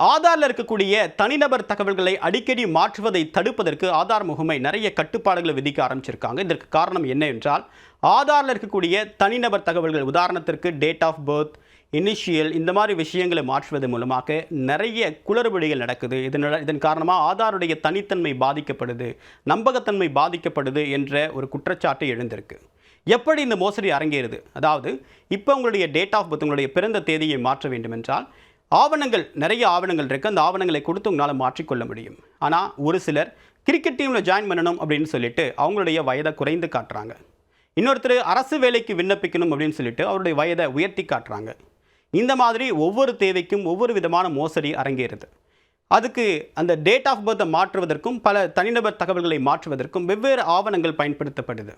ஆதாரில் இருக்கக்கூடிய தனிநபர் தகவல்களை அடிக்கடி மாற்றுவதை தடுப்பதற்கு ஆதார் முகமை நிறைய கட்டுப்பாடுகளை விதிக்க ஆரம்பிச்சிருக்காங்க. இதற்கு காரணம் என்ன என்றால், ஆதாரில் இருக்கக்கூடிய தனிநபர் தகவல்கள், உதாரணத்திற்கு டேட் ஆஃப் பர்த், இனிஷியல், இந்த மாதிரி விஷயங்களை மாற்றுவது மூலமாக நிறைய குளறுபடிகள் நடக்குது. இதன் காரணமாக ஆதாருடைய தனித்தன்மை பாதிக்கப்படுது, நம்பகத்தன்மை பாதிக்கப்படுது என்ற ஒரு குற்றச்சாட்டு எழுந்திருக்கு. எப்படி இந்த மோசடி அரங்கேறுது? அதாவது இப்போ உங்களுடைய டேட் ஆஃப் பர்த், உங்களுடைய பிறந்த தேதியை மாற்ற வேண்டும் என்றால் ஆவணங்கள், நிறைய ஆவணங்கள் இருக்குது. அந்த ஆவணங்களை கொடுத்து உங்களால் மாற்றிக்கொள்ள முடியும். ஆனால் ஒரு சிலர் கிரிக்கெட் டீமில் ஜாயின் பண்ணணும் அப்படின்னு சொல்லிட்டு அவங்களுடைய வயதை குறைந்து காட்டுறாங்க. இன்னொருத்தர் அரசு வேலைக்கு விண்ணப்பிக்கணும் அப்படின்னு சொல்லிட்டு அவருடைய வயதை உயர்த்தி காட்டுறாங்க. இந்த மாதிரி ஒவ்வொரு தேவைக்கும் ஒவ்வொரு விதமான மோசடி அரங்கேறுது. அதுக்கு அந்த டேட் ஆஃப் பர்த்தை மாற்றுவதற்கும் பல தனிநபர் தகவல்களை மாற்றுவதற்கும் வெவ்வேறு ஆவணங்கள் பயன்படுத்தப்படுது.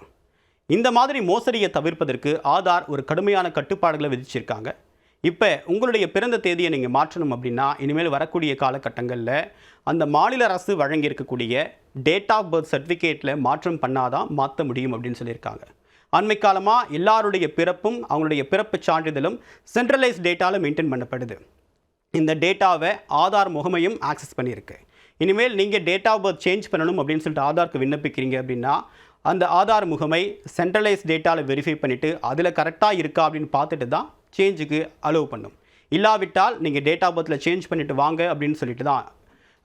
இந்த மாதிரி மோசடியை தவிர்ப்பதற்கு ஆதார் ஒரு கடுமையான கட்டுப்பாடுகளை விதிச்சிருக்காங்க. இப்போ உங்களுடைய பிறந்த தேதியை நீங்கள் மாற்றணும் அப்படின்னா, இனிமேல் வரக்கூடிய காலகட்டங்களில் அந்த மாநில அரசு வழங்கியிருக்கக்கூடிய டேட் ஆஃப் பர்த் சர்டிஃபிகேட்டில் மாற்றம் பண்ணாதான் மாற்ற முடியும் அப்படின்னு சொல்லியிருக்காங்க. அண்மை காலமாக எல்லாருடைய பிறப்பும் அவங்களுடைய பிறப்பு சான்றிதழும் சென்ட்ரலைஸ் டேட்டாவில் மெயின்டைன் பண்ணப்படுது. இந்த டேட்டாவை ஆதார் முகமையும் ஆக்சஸ் பண்ணியிருக்கு. இனிமேல் நீங்கள் டேட் ஆஃப் பர்த் சேஞ்ச் பண்ணணும் அப்படின்னு சொல்லிட்டு ஆதாருக்கு விண்ணப்பிக்கிறீங்க அப்படின்னா, அந்த ஆதார் முகமை சென்ட்ரலைஸ் டேட்டாவில் வெரிஃபை பண்ணிவிட்டு அதில் கரெக்டாக இருக்கா அப்படின்னு பார்த்துட்டு தான் சேஞ்சுக்கு அலோவ் பண்ணும். இல்லாவிட்டால் நீங்கள் டேட் ஆஃப் பர்த்தில் சேஞ்ச் பண்ணிவிட்டு வாங்க அப்படின்னு சொல்லிட்டு தான்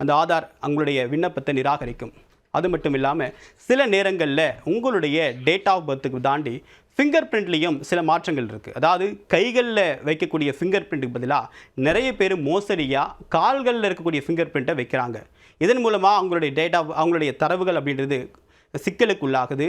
அந்த ஆதார் உங்களுடைய விண்ணப்பத்தை நிராகரிக்கும். அது மட்டும் இல்லாமல் சில நேரங்களில் உங்களுடைய டேட் ஆஃப் பர்த்துக்கு தாண்டி ஃபிங்கர் பிரிண்ட்லேயும் சில மாற்றங்கள் இருக்குது. அதாவது கைகளில் வைக்கக்கூடிய ஃபிங்கர் பிரிண்ட்டுக்கு பதிலாக நிறைய பேர் மோசடியாக கால்களில் இருக்கக்கூடிய ஃபிங்கர் பிரிண்ட்டை வைக்கிறாங்க. இதன் மூலமாக அவங்களுடைய தரவுகள் அப்படின்றது சிக்கலுக்குள்ளாகுது.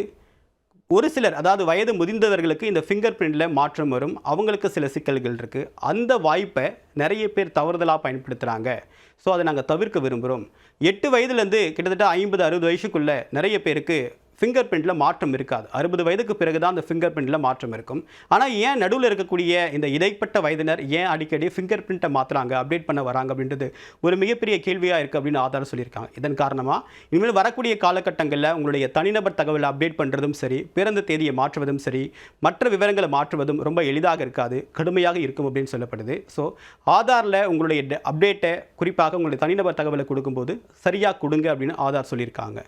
ஒரு சிலர், அதாவது வயது முதிர்ந்தவர்களுக்கு இந்த ஃபிங்கர் பிரிண்டில் மாற்றம் வரும். அவங்களுக்கு சில சிக்கல்கள் இருக்குது. அந்த வாய்ப்பை நிறைய பேர் தவறுதலாக பயன்படுத்துகிறாங்க. ஸோ அதை நாங்கள் தவிர்க்க விரும்புகிறோம். 8 வயதுலேருந்து கிட்டத்தட்ட 50-60 வயசுக்குள்ளே நிறைய பேருக்கு ஃபிங்கர் பிரிண்டில் மாற்றம் இருக்காது. 60 வயதுக்கு பிறகு தான் அந்த ஃபிங்கர் பிரிண்டில் மாற்றம் இருக்கும். ஆனால் ஏன் நடுவில் இருக்கக்கூடிய இந்த இடைப்பட்ட வயதினர் ஏன் அடிக்கடி ஃபிங்கர் பிரிண்ட்டை மாற்றுறாங்க, அப்டேட் பண்ண வராங்க அப்படின்றது ஒரு மிகப்பெரிய கேள்வியாக இருக்குது அப்படின்னு ஆதாரம் சொல்லியிருக்காங்க. இதன் காரணமாக இனிமேல் வரக்கூடிய காலகட்டங்களில் உங்களுடைய தனிநபர் தகவலை அப்டேட் பண்ணுறதும் சரி, பிறந்த தேதியை மாற்றுவதும் சரி, மற்ற விவரங்களை மாற்றுவதும் ரொம்ப எளிதாக இருக்காது, கடுமையாக இருக்கும் அப்படின்னு சொல்லப்படுது. ஸோ ஆதாரில் உங்களுடைய அப்டேட்டை, குறிப்பாக உங்களுடைய தனிநபர் தகவலை கொடுக்கும்போது சரியாக கொடுங்க அப்படின்னு ஆதார் சொல்லியிருக்காங்க.